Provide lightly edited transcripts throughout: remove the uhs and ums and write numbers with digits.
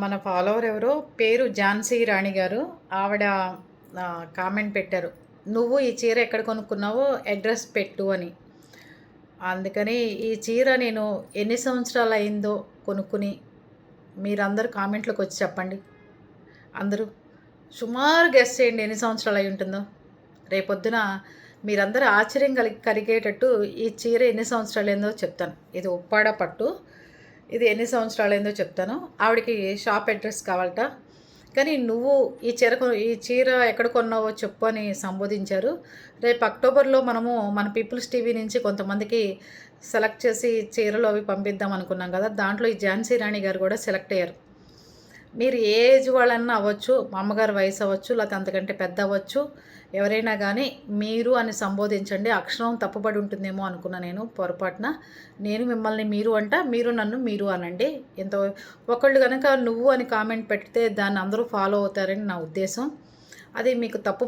మన ఫాలోవర్ ఎవరో పేరు ఝాన్సీ రాణి గారు. ఆవిడ కామెంట్ పెట్టారు. "నువ్వు ఈ చీర ఎక్కడ కొనుక్కున్నావో అడ్రస్ పెట్టు" అని. అందుకని ఈ చీర నేను ఎన్ని సంవత్సరాలయిందో కొనుక్కొని, మీరందరూ కామెంట్‌లోకి వచ్చి చెప్పండి. అందరూ సుమారు గెస్ చేయండి ఎన్ని సంవత్సరాలు అయ్యుంటుందో. రేపొద్దున మీరందరూ ఆశ్చర్యం కలిగేటట్టు ఈ చీర ఎన్ని సంవత్సరాలయిందో చెప్తాను. ఇది ఉప్పాడ పట్టు. ఇది ఎన్ని సంవత్సరాలైందో చెప్తాను. ఆవిడకి షాప్ అడ్రస్ కావాలట. కానీ నువ్వు ఈ చీర ఎక్కడ కొన్నావో చెప్పు అని సంబోధించారు. రేపు అక్టోబర్‌లో మనము మన పీపుల్స్ టీవీ నుంచి కొంతమందికి సెలెక్ట్ చేసి చీరలు అవి పంపిద్దాం అనుకున్నాం కదా! దాంట్లో ఈ ఝాన్సీ రాణి గారు కూడా సెలెక్ట్ అయ్యారు. మీరు ఏ ఏజ్ వాళ్ళన్నా అవ్వచ్చు, మా అమ్మగారి వయసు అవ్వచ్చు, లేకపోతే అంతకంటే పెద్ద అవ్వచ్చు, ఎవరైనా కానీ మీరు అని సంబోధించండి. అక్షరం తప్పుపడి ఉంటుందేమో అనుకున్నా నేను పొరపాటున. నేను మిమ్మల్ని మీరు అంట, మీరు నన్ను మీరు అనండి. ఒకళ్ళు కనుక నువ్వు అని కామెంట్ పెడితే దాన్ని అందరూ ఫాలో అవుతారని నా ఉద్దేశం. అది మీకు తప్పు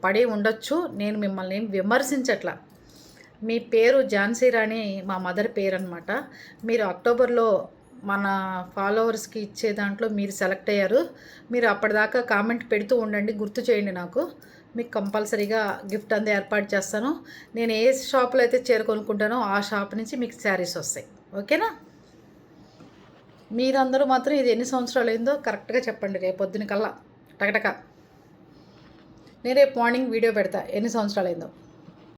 పడి ఉండొచ్చు. నేను మిమ్మల్ని విమర్శించట్లా. మీ పేరు ఝాన్సీ రాణి మా మదర్ పేరు అనమాట. మీరు అక్టోబర్లో మన ఫాలోవర్స్కి ఇచ్చే దాంట్లో మీరు సెలెక్ట్ అయ్యారు. మీరు అప్పటిదాకా కామెంట్ పెడుతూ ఉండండి, గుర్తు చేయండి నాకు. మీకు కంపల్సరీగా గిఫ్ట్ అంతా ఏర్పాటు చేస్తాను. నేను ఏ షాప్లో అయితే చీర కొనుక్కుంటానో ఆ షాప్ నుంచి మీకు శారీస్ వస్తాయి. ఓకేనా? మీరందరూ మాత్రం ఇది ఎన్ని సంవత్సరాలు అయిందో కరెక్ట్గా చెప్పండి. రేపొద్దున కల్లా టకటక నేను రేపు మార్నింగ్ వీడియో పెడతా ఎన్ని సంవత్సరాలు అయిందో.